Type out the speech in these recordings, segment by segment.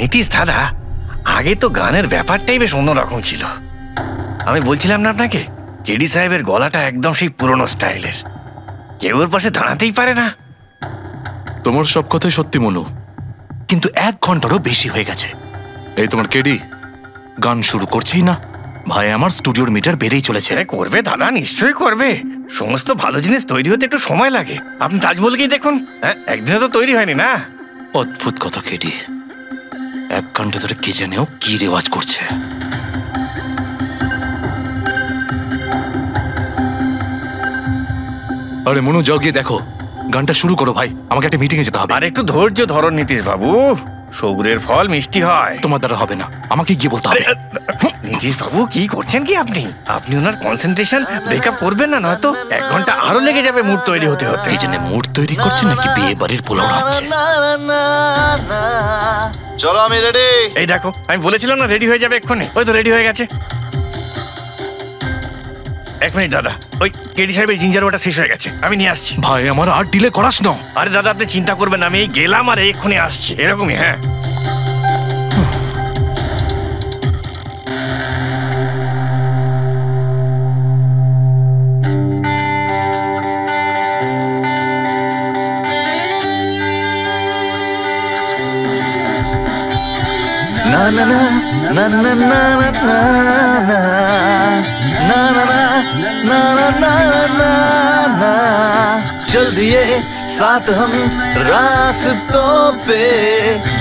নীতিশ দাদা, আগে তো গানের ব্যাপারটাই বেশ অন্যরকম ছিল। আমি বলছিলাম না আপনাকে, কেডি সাহেবের গলাটা একদম সেই পুরনো স্টাইলের, কেউ ওর পাশে দাঁড়াতেই পারে না। তোমার সব কথাই সত্যি মনু, কিন্তু 1 ঘন্টারও বেশি হয়ে গেছে। এই তোমার কেডি গান শুরু করছেই না। ভাই আমার স্টুডিওর মিটার বেড়েই চলেছে। করবে দাদা, নিশ্চয়ই করবে। সমস্ত ভালো জিনিস তৈরি হতে একটু সময় লাগে। আপনি তাজমহলকেই দেখুন, একদিনে তো তৈরি হয়নি না। অদ্ভুত কথা কেডি, 1 ঘন্টা ধরে কে জানেও কি রেওয়াজ করছে। আরে মনু, যাও গিয়ে দেখো, গানটা শুরু করো ভাই, আমাকে একটা মিটিং এ যেতে হবে। আর একটু ধৈর্য ধরো নীতিশ বাবু, সৌরের ফল মিষ্টি হয়। তোমার দ্বারা হবে না, আমাকে গিয়ে বলতে হবে। নীতিশ বাবু কি করছেন কি আপনি? আপনি ওনার কনসেন্ট্রেশন ব্রেকআপ করবেন না, নয়তো 1 ঘন্টা আরো লেগে যাবে মুড তৈরি হতে হতে। কি জানে মুড তৈরি করছে নাকি বিয়ে বাড়ির পোলাও রাখছে। চলো আমি রেডি। এই দেখো, আমি বলেছিলাম না রেডি হয়ে যাবে এক্ষুনি, ওই তো রেডি হয়ে গেছে। 1 মিনিট দাদা, ওই কেডি সাহেবের জিঞ্জার ওয়াটার শেষ হয়ে গেছে, আমি নিয়ে আসছি। ভাই আমার আর ডিলে করাস না। আরে দাদা আপনি চিন্তা করবেন না, আমি এই গেলাম আর এক্ষুনি আসছি, এরকমই। হ্যাঁ না না না না না না না না না ना ना ना ना ना ना ना चल दिए साथ हम रास्तों पे,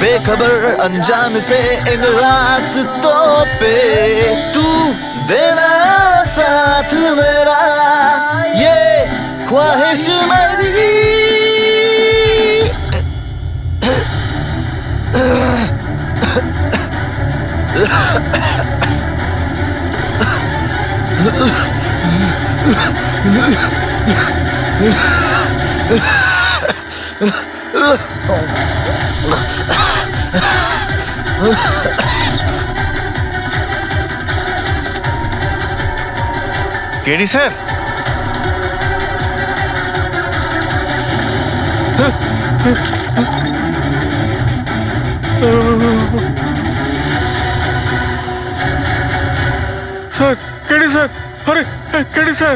बेखबर अनजान से इन रास्तों पे, तू देना साथ मेरा, ये ख्वाहिश मेरी। KD sir, sir KD sir, আরে কেডি স্যার।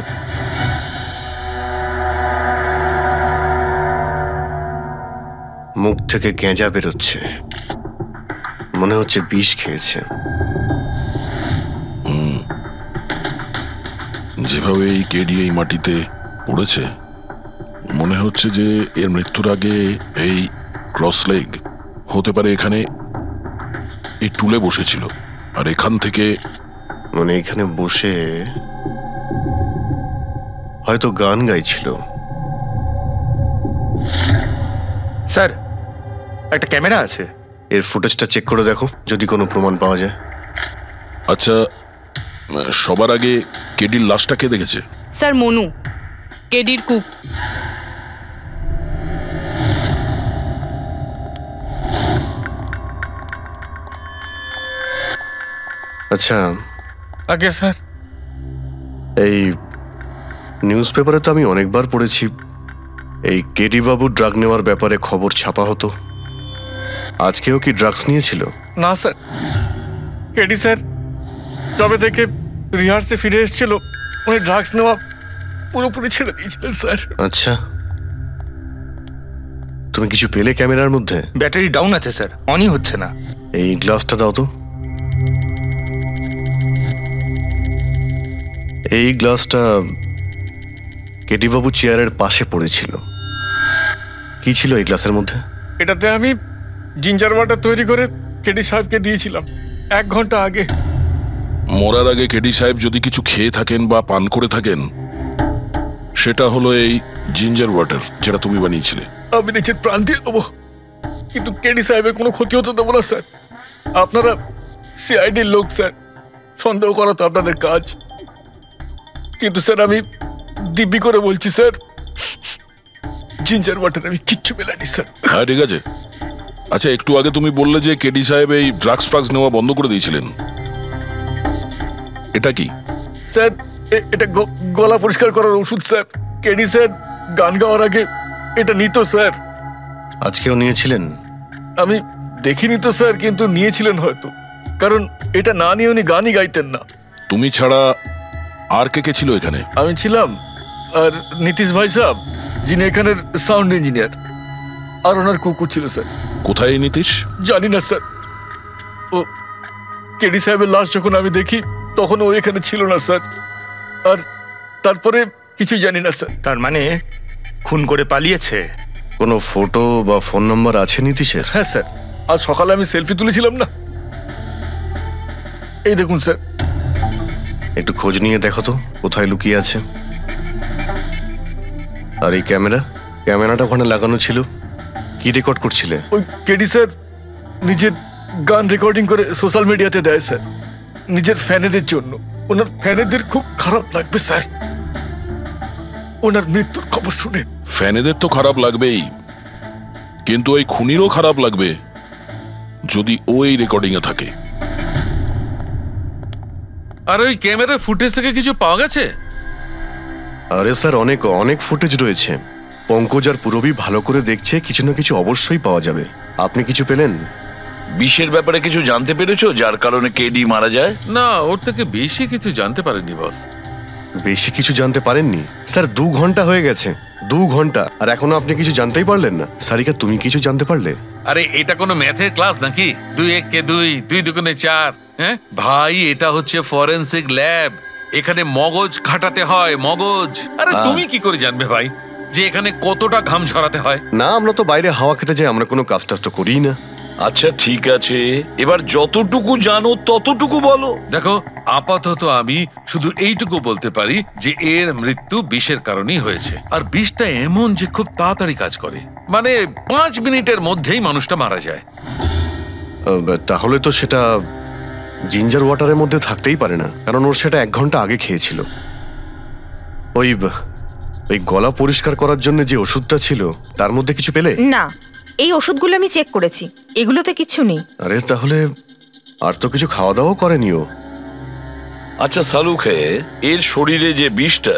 মুখ থেকে গেঁজা বেরোচ্ছে, মনে হচ্ছে বিষ খেয়েছে। যেভাবে এই কেডি এই মাটিতে পড়েছে, মনে হচ্ছে যে এর মৃত্যুর আগে এই ক্রস লেগ হতে পারে এখানে এই টুলে বসেছিল, আর এখান থেকে মানে এখানে বসে হয়তো গান গাইছিল। স্যার একটা ক্যামেরা আছে, এর ফুটেজটা চেক করে দেখো, যদি কোনো প্রমাণ পাওয়া যায়। আচ্ছা, সবার আগে কেডির লাশটা কে দেখেছে? স্যার মনু, কেডির কুক। আচ্ছা আগে স্যার, এই নিউজ পেপারে তো আমি অনেকবার পড়েছি এই কেডি বাবু ড্রাগ নেওয়ার ব্যাপারে খবর ছাপা হতো। আজকেও কি ড্রাগস নিয়েছিল? না স্যার, কেডি স্যার তবে থেকে রিহার্সে ফিরে এসেছিল, উনি ড্রাগস নেওয়া পুরোপুরি ছেড়ে দিয়েছিলেন স্যার। আচ্ছা, তুমি কিছু পেলে ক্যামেরার মধ্যে? ব্যাটারি ডাউন আছে স্যার, অনই হচ্ছে না। এই গ্লাসটা দাও তো। এই গ্লাসটা কেডি বাবু চেয়ারের পাশে পড়েছিল। কি ছিল এই গ্লাসের মধ্যে? এটাতে আমি জিঞ্জার ওয়াটার তৈরি করে কেডি সাহেবকে দিয়েছিলাম 1 ঘন্টা আগে। মরার আগে কেডি সাহেব যদি কিছু খেয়ে থাকেন বা পান করে থাকেন, সেটা হলো এই জিঞ্জার ওয়াটার, যেটা তুমি বানিয়েছিলে। আমি নিজের প্রাণ দিয়ে দেবো, কিন্তু কেডি সাহেবের কোনো ক্ষতি হতে দেবো না স্যার। আপনারা সিআইডির লোক স্যার, সন্দেহ করা তো আপনাদের কাজ, কিন্তু স্যার আমি দিব্যি করে বলছি স্যার, জিঞ্জার ওয়াটার আমি কিচ্ছু মেলাইনি স্যার। হ্যাঁ ঠিক আছে। আচ্ছা, একটু আগে তুমি বললে যে কেডি সাহেব এই ড্রাগস ফ্রাগস নেওয়া বন্ধ করে দিয়েছিলেন, এটা কি? স্যার এটা গলা পরিষ্কার করার ওষুধ স্যার। কেডি স্যার গান গাওয়ার আগে এটা নিত স্যার। আজকেও নিয়েছিলেন? আমি দেখিনি তো স্যার, কিন্তু নিয়েছিলেন হয়তো, কারণ এটা না নিয়ে উনি গানই গাইতেন না। তুমি ছাড়া আর কে কে ছিল এখানে? আমি ছিলাম, আর নীতিশ ভাই সাহেব যিনি এখানের সাউন্ড ইঞ্জিনিয়ার, আর ওনার কুকুর ছিল স্যার। কোথায় এই নীতিশ? জানি না স্যার, ও কেডি সাহেবের লাশ যখন আমি দেখি তখন ও এখানে ছিল না স্যার, আর তারপরে কিছুই জানি না স্যার। তার মানে খুন করে পালিয়েছে? কোনো ফটো বা ফোন নাম্বার আছে নীতিশের? হ্যাঁ স্যার, আজ সকালে আমি সেলফি তুলেছিলাম না, এই দেখুন স্যার। একটু খোঁজ নিয়ে দেখো তো কোথায় লুকিয়ে আছে। আর এই ক্যামেরাটা ওখানে লাগানো ছিল, কি রেকর্ড করছিলে? ওই কেডি স্যার নিজের গান রেকর্ডিং করে সোশ্যাল মিডিয়াতে দেয় স্যার, নিজের ফ্যানেদের জন্য। ওনার ফ্যানেদের খুব খারাপ লাগবে স্যার ওনার মৃত্যুর খবর শুনে। ফ্যানেদের তো খারাপ লাগবেই, কিন্তু ওই খুনিরও খারাপ লাগবে যদি ও এই রেকর্ডিং এ থাকে। আর ওই ক্যামেরার ফুটেজ থেকে কিছু পাওয়া গেছে? আরে স্যার, অনেক অনেক ফুটেজ রয়েছে। পঙ্কজ আর পুরবী ভালো করে দেখছে, কিছু না কিছু অবশ্যই পাওয়া যাবে। আপনি কিছু পেলেন? বিষের ব্যাপারে কিছু জানতে পেরেছো যার কারণে কেডি মারা যায়? না, ওর থেকে বেশি কিছু জানতে পারেনি বস। বেশি কিছু জানতে পারেননি স্যার? 2 ঘন্টা হয়ে গেছে, 2 ঘন্টা, আর এখনো আপনি কিছু জানতেই পারলেন না। সারিকা, তুমি কিছু জানতে পারলে? আরে এটা কোনো ম্যাথের ক্লাস নাকি? 2 × 1 = 2, 2 × 2 = 4। হ্যাঁ ভাই, এটা হচ্ছে ফরেনসিক ল্যাব, এখানে মগজ খাটাতে হয়, মগজ। আরে তুমি কি করে জানবে ভাই যে এখানে কতটা ঘাম ঝরাতে হয়? না, আমরা তো বাইরে হাওয়া খেতে যাই, আমরা কোনো কাজ টাজ তো করিই না। আচ্ছা ঠিক আছে, এবার যতটুকু জানো ততটুকু বলো। দেখো, আপাতত আমি শুধু এইটুকু বলতে পারি যে এর মৃত্যু বিষের কারণেই হয়েছে। আর বিষটা এমন যে খুব তাড়াতাড়ি কাজ করে, মানে 5 মিনিটের মধ্যেই মানুষটা মারা যায়। তাহলে তো সেটা জিঞ্জার ওয়াটারের মধ্যে থাকতেই পারে না, কারণ ওর সেটা 1 ঘন্টা আগে খেয়েছিল। ওই গলা পরিষ্কার করার জন্য যে ওষুধটা ছিল তার মধ্যে কিছু পেলে? না, এই ওষুধগুলো আমি চেক করেছি, এগুলোতে কিছু নেই। আরে তাহলে আর তো কিছু খাওয়া দাওয়া করেনি ও। আচ্ছা সালুখে, এর শরীরে যে বিষটা,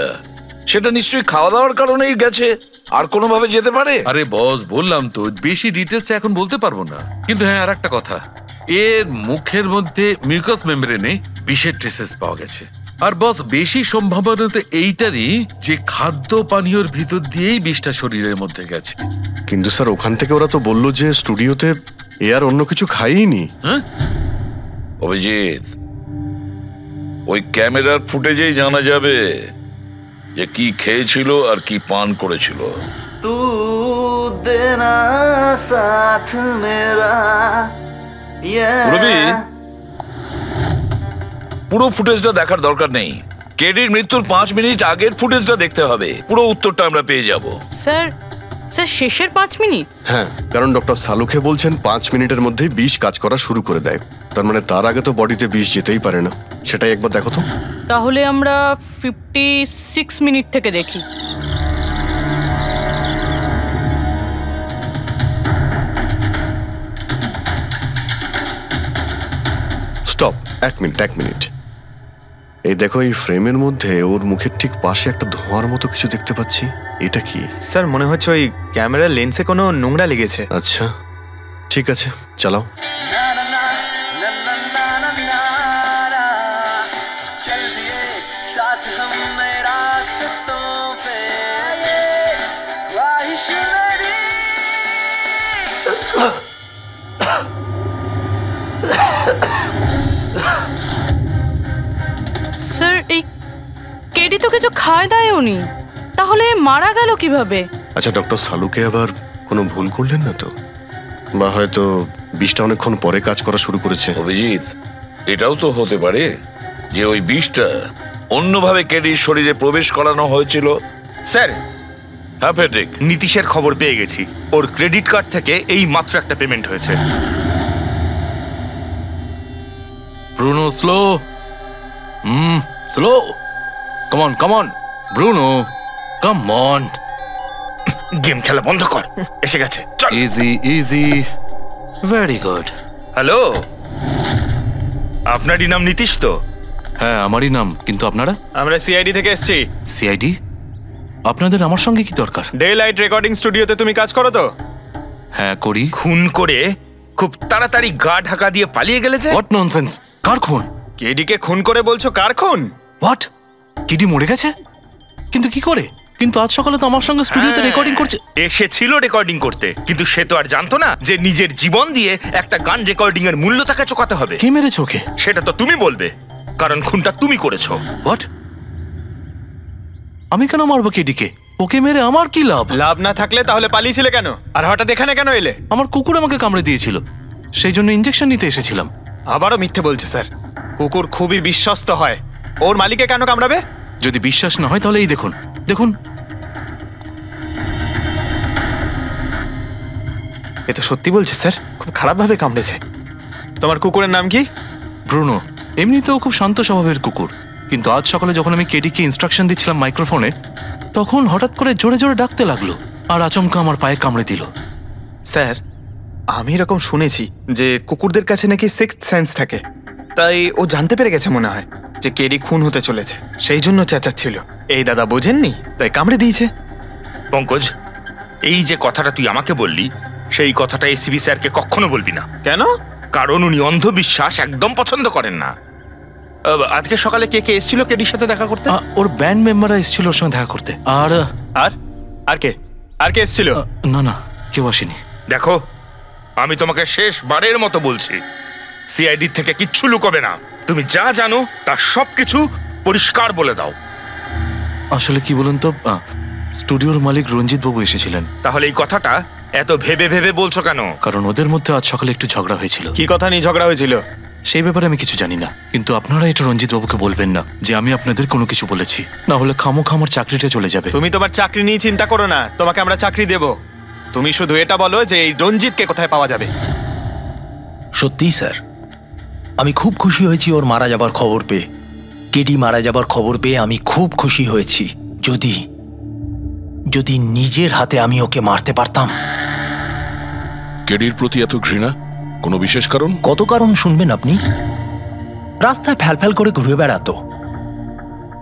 সেটা নিশ্চয়ই খাওয়া দাওয়ার কারণেই গেছে, আর কোনোভাবে যেতে পারে? আরে বস, বললাম তো বেশি ডিটেলস এখন বলতে পারবো না। কিন্তু হ্যাঁ, আর একটা কথা, এর মুখের মধ্যে মিউকাস মেমব্রেনে বিষের ট্রেসেস পাওয়া গেছে। আর বস, বেশি সম্ভাবনা তো এইটারই যে খাদ্য পানীয়র ভিতর দিয়েই বিষটা শরীরের মধ্যে গেছে। কিন্তু স্যার, ওখান থেকে ওরা তো বললো যে স্টুডিওতে এ আর অন্য কিছু খাইনি। হ্যাঁ অভিজিৎ, ওই ক্যামেরার ফুটেজেই জানা যাবে যে কি খেয়েছিল আর কি পান করেছিল। तू देना साथ मेरा পুরবী, পুরো ফুটেজটা দেখার দরকার নেই, কেডির মৃত্যুর 5 মিনিট আগের ফুটেজটা দেখতে হবে, পুরো উত্তরটা আমরা পেয়ে যাব। স্যার, শেষের 5 মিনিট? হ্যাঁ, কারণ ডক্টর সালুখে বলছেন 5 মিনিটের মধ্যেই বিষ কাজ করা শুরু করে দেয়। তার মানে তার আগে তো বডিতে বিষ যেতেই পারে না। সেটাই একবার দেখো তো। তাহলে আমরা 56 মিনিট থেকে দেখি। Stop, 1 minute. এই দেখো, এই ফ্রেমের মধ্যে ওর মুখের ঠিক পাশে একটা ধোঁয়ার মতো কিছু দেখতে পাচ্ছি। এটা কি? স্যার, মনে হচ্ছে ওই ক্যামেরার লেন্সে কোনো নোংরা লেগেছে। আচ্ছা ঠিক আছে, চালাও। স্যার, এই কেডি তো কিছু খায় দায়ও নি, তাহলে মারা গেল কিভাবে? আচ্ছা, ডক্টর সালুকে আবার কোনো ভুল করলেন না তো? বা হয়তো বিষটা অনেকক্ষণ পরে কাজ করা শুরু করেছে। অভিজিৎ, এটাও তো হতে পারে যে ওই বিষটা অন্যভাবে কেডির শরীরে প্রবেশ করানো হয়েছিল। স্যার, হ্যাঁ ফেডরিক, নীতিশের খবর পেয়ে গেছি। ওর ক্রেডিট কার্ড থেকে এই মাত্র একটা পেমেন্ট হয়েছে। Bruno, slow. Slow. Come on Bruno, come on. Game খেলা বন্ধ কর, এসে গেছে। চল। Easy, very good. হ্যালো, আপনারই নাম নীতিশ তো? হ্যাঁ, আমারই নাম। কিন্তু আপনারা? আমরা সিআইডি থেকে এসেছি। সিআইডি? আপনাদের আমার সঙ্গে কি দরকার? ডে লাইট রেকর্ডিং স্টুডিওতে তুমি কাজ করো তো? হ্যাঁ, করি। খুন করে খুব তাড়াতাড়ি গা ঢাকা দিয়ে পালিয়ে গেলে যে। What nonsense! কার খুন? কেডিকে খুন করে বলছো কার খুন? হোয়াট? কেডি মরে গেছে? কিন্তু কি করে? কিন্তু আজ সকালে তো আমার সঙ্গে স্টুডিওতে রেকর্ডিং করছে। এসেছিল রেকর্ডিং করতে, কিন্তু সে তো আর জানতো না যে নিজের জীবন দিয়ে একটা গান রেকর্ডিং এর মূল্য তাকে চোকাতে হবে। কে মেরেছে ওকে? সেটা তো তুমি বলবে, কারণ খুনটা তুমি করেছো। হোয়াট? আমি কেন মারবো কেডিকে? ওকে মেরে আমার কি লাভ? লাভ না থাকলে তাহলে পালিয়েছিলে কেন? আর হঠাৎ এখানে কেন এলে? আমার কুকুর আমাকে কামড়ে দিয়েছিল, সেই জন্য ইনজেকশন নিতে এসেছিলাম। আবারও মিথ্যে বলছে স্যার। কুকুর খুবই বিশ্বস্ত হয়, ওর মালিককে কেন কামড়াবে? যদি বিশ্বাস না হয় তাহলে এই দেখুন, দেখুন। এ তো সত্যি বলছে স্যার, খুব খারাপভাবে কামড়েছে। তোমার কুকুরের নাম কি? ব্রুনো। এমনিতেও খুব শান্ত স্বভাবের কুকুর, কিন্তু আজ সকালে যখন আমি কেডিকে ইনস্ট্রাকশন দিচ্ছিলাম মাইক্রোফোনে, তখন হঠাৎ করে জোরে জোরে ডাকতে লাগলো আর আচমকা আমার পায়ে কামড়ে দিল। স্যার, আমি এরকম শুনেছি যে কুকুরদের কাছে নাকি সিক্সথ সেন্স থাকে, তাই ও জানতে পেরে গেছে মনে হয় যে কেডি খুন হতে চলেছে, সেই জন্য চেঁচাচ্ছিল। এই দাদা বোঝেননি, তাই কামড়ে দিয়েছে। পঙ্কজ, এই যে কথাটা তুই আমাকে বললি, সেই কথাটা এসিবি স্যারকে কখনো বলবি না। কেন? কারণ উনি অন্ধবিশ্বাস একদম পছন্দ করেন না। আজকে সকালে কে কে এসেছিল কেডির সাথে দেখা করতে? ওর ব্যান্ড মেম্বাররা এসেছিল ওর সঙ্গে দেখা করতে। আর আর আর কে আর কে এসেছিল? না না, কেউ আসেনি। দেখো, আমি তোমাকে শেষবারের মতো বলছি, সিআইডি থেকে কিচ্ছু লুকোবে না। তুমি যা জানো তার সবকিছু পরিষ্কার বলে দাও। আসলে কি বলুন তো, স্টুডিওর মালিক রঞ্জিত বাবু এসেছিলেন। তাহলে এই কথাটা এত ভেবে ভেবে বলছো কেন? কারণ ওদের মধ্যে আজ সকালে একটু ঝগড়া হয়েছিল। কি কথা নিয়ে ঝগড়া হয়েছিল? সেই ব্যাপারে আমি কিছু জানি না, কিন্তু আপনারা এটা রঞ্জিত বাবুকে বলবেন না যে আমি আপনাদের কোনো কিছু বলেছি, না হলে খামোখা আমার চাকরিটা চলে যাবে। তুমি তোমার চাকরি নিয়ে চিন্তা করো না, তোমাকে আমরা চাকরি দেব। তুমি শুধু এটা বলো যে এই রঞ্জিতকে কোথায় পাওয়া যাবে। সত্যিই স্যার, আমি খুব খুশি হয়েছি ওর মারা যাবার খবর পেয়ে। কেডি মারা যাবার খবর পেয়ে আমি খুব খুশি হয়েছি। যদি যদি নিজের হাতে আমি ওকে মারতে পারতাম। কেডির প্রতি এত ঘৃণা, কোনো বিশেষ কারণ? কত কারণ শুনবেন আপনি? রাস্তায় ফ্যালফ্যাল করে ঘুরে বেড়াতো।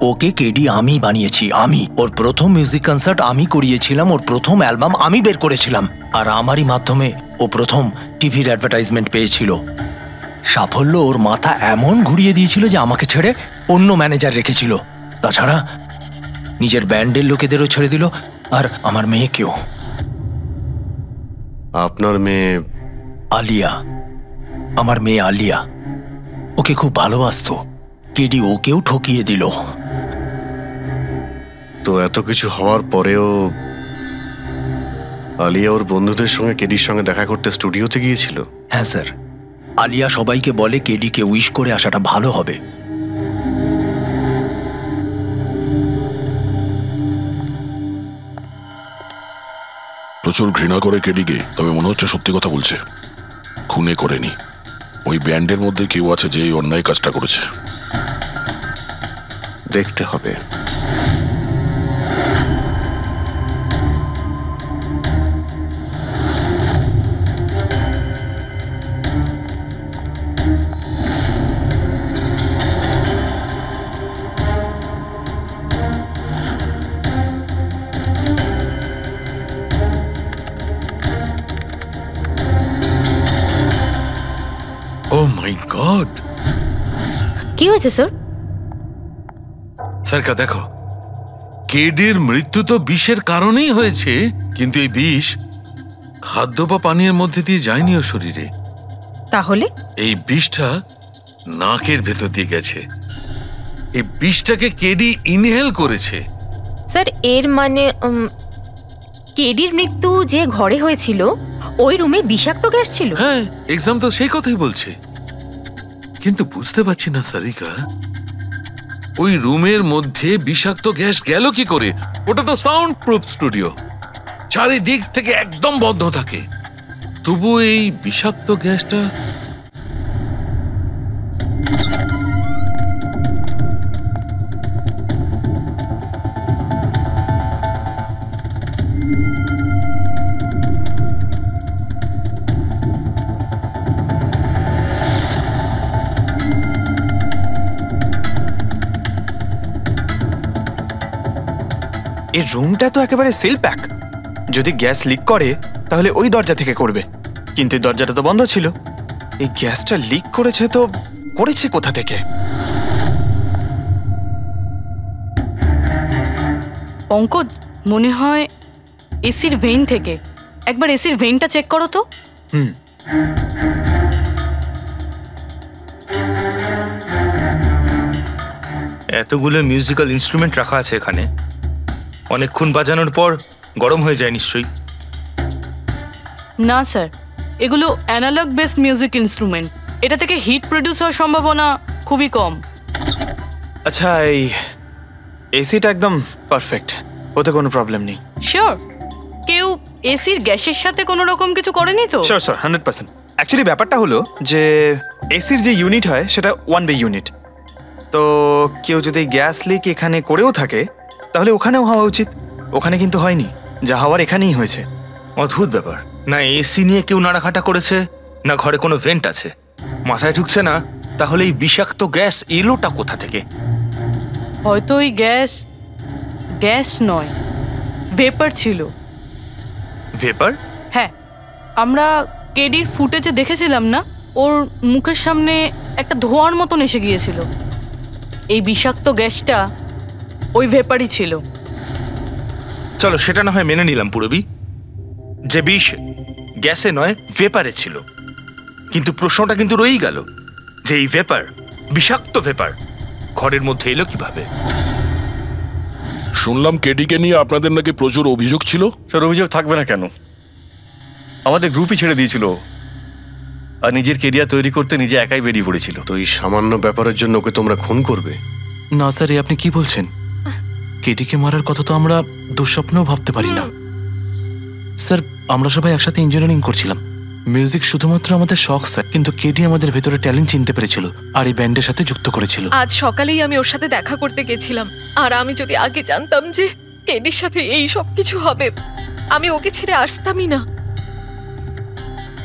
ওকে কেডি আমি বানিয়েছি, আমি। ওর প্রথম মিউজিক কনসার্ট আমি করিয়েছিলাম, ওর প্রথম অ্যালবাম আমি বের করেছিলাম, আর আমারই মাধ্যমে ও প্রথম টিভির অ্যাডভার্টাইজমেন্ট পেয়েছিল। সাফল্য ওর মাথা এমন ঘুরিয়ে দিয়েছিল যে আমাকে ছেড়ে অন্য ম্যানেজার রেখেছিল। তাছাড়া নিজের ব্যান্ডের লোকেদেরও ছেড়ে দিল, আর আমার মেয়েকেও। আপনার মেয়ে? আলিয়া, আমার মেয়ে আলিয়া। ওকে খুব ভালোবাসতো, কেডি ওকেও ঠকিয়ে দিল। তো এত কিছু হওয়ার পরেও আলিয়া ওর বন্ধুদের সঙ্গে কেডির সঙ্গে দেখা করতে স্টুডিওতে গিয়েছিল? হ্যাঁ স্যার, আলিয়া সবাইকে বলে কেডিকে উইশ করে আসাটা ভালো হবে। প্রচুর ঘৃণা করে কেডিকে, তবে মনে হচ্ছে সত্যি কথা বলছে। খুনে করেনি, ওই ব্যান্ডের মধ্যে কেউ আছে যে এই অন্যায় কাজটা করেছে। দেখতে হবে। ও মাই গড! কি হয়েছে স্যার? সরকার দেখো, কেডির মৃত্যু তো বিষের কারণেই হয়েছে, কিন্তু এই বিষ খাদ্য বা পানীয়ের মধ্যে দিয়ে যায়নি ও শরীরে। তাহলে এই বিষটা নাকের ভেতর দিয়ে গেছে। এই বিষটাকে কেডি ইনহেল করেছে। স্যার, এর মানে কেডির মৃত্যু যে ঘরে হয়েছিল ওই রুমে বিষাক্ত গ্যাস ছিল? হ্যাঁ, এক্সাম তো সেই কথাই বলছে, কিন্তু বুঝতে পারছি না সারিকা, ওই রুমের মধ্যে বিষাক্ত গ্যাস গেল কি করে? ওটা তো সাউন্ড প্রুফ স্টুডিও, চারিদিক থেকে একদম বন্ধ থাকে, তবু এই বিষাক্ত গ্যাসটা। এই রুমটা তো একেবারে সিল প্যাক। যদি গ্যাস লিক করে তাহলে ওই দরজা থেকে করবে, কিন্তু এই দরজাটা তো বন্ধ ছিল। এই গ্যাসটা লিক করেছে তো করেছে কোথা থেকে? পঙ্কজ, মনে হয় এসির ভেইন থেকে। একবার এসির ভেইনটা চেক করো তো। এতগুলো মিউজিক্যাল ইনস্ট্রুমেন্ট রাখা আছে এখানে, অনেকক্ষণ বাজানোর পর গরম হয়ে যায় নিশ্চয়ই। না স্যার, এগুলো অ্যানালগ বেসড মিউজিক ইনস্ট্রুমেন্ট। এটা থেকে হিট প্রডিউস হওয়ার সম্ভাবনা খুবই কম। আচ্ছা, এই এসিটা একদম পারফেক্ট, ওতে কোনো প্রবলেম নেই? শিওর? কেউ এসির গ্যাসের সাথে কোনো রকম কিছু করেনি তো? Sure sir, 100%। অ্যাকচুয়ালি ব্যাপারটা হলো যে এসির যে ইউনিট হয় সেটা 1 বে ইউনিট। তো কেউ যদি গ্যাস লিক এখানে করেও থাকে তাহলে ওখানেও হওয়া উচিত। ওখানে কিন্তু হয়নি, যা হওয়ার এখানেই হয়েছে। অদ্ভুত ব্যাপার, না এসি নিয়ে কেউ নাড়াঘাটা করেছে, না ঘরে কোনো ভেন্ট আছে, মাথায় ঢুকছে না। তাহলে এই বিষাক্ত গ্যাস এলোটা কোথা থেকে? হয়তো ওই গ্যাস নয়, ভেপার ছিল। ভেপার? হ্যাঁ, আমরা কেডির ফুটেজে দেখেছিলাম না, ওর মুখের সামনে একটা ধোঁয়ার মতন এসে গিয়েছিল। এই বিষাক্ত গ্যাসটা ওই ভেপারই ছিল। চলো সেটা না হয় মেনে নিলাম পুরবি, যে বিষ গ্যাসে নয় ভেপারে ছিল। কিন্তু প্রশ্নটা কিন্তু রয়েই গেল যে এই ভেপার, বিষাক্ত ভেপার ঘরের মধ্যে এলো কিভাবে? শুনলাম কেডিকে নিয়ে আপনাদের নাকি প্রচুর অভিযোগ ছিল। স্যার, অভিযোগ থাকবে না কেন? আমাদের গ্রুপই ছেড়ে দিয়েছিল, আর নিজের কেরিয়ার তৈরি করতে নিজে একাই বেরিয়ে পড়েছিল। তো এই সামান্য ব্যাপারের জন্য ওকে তোমরা খুন করবে? না স্যার, আপনি কি বলছেন? কেটিকে মারার কথা তো আমরা দুঃস্বপ্নেও ভাবতে পারি না। স্যার, আমরা সবাই একসাথে ইঞ্জিনিয়ারিং করছিলাম। মিউজিক শুধুমাত্র আমাদের শখ স্যার, কিন্তু কেটি আমাদের ভেতরে ট্যালেন্ট চিনতে পেরেছিল আর এই ব্যান্ডের সাথে যুক্ত করেছিল। আজ সকালেই আমি ওর সাথে দেখা করতে গেছিলাম, আর আমি যদি আগে জানতাম যে কেডির সাথে এই সব কিছু হবে, আমি ওকে ছেড়ে আসতামই না।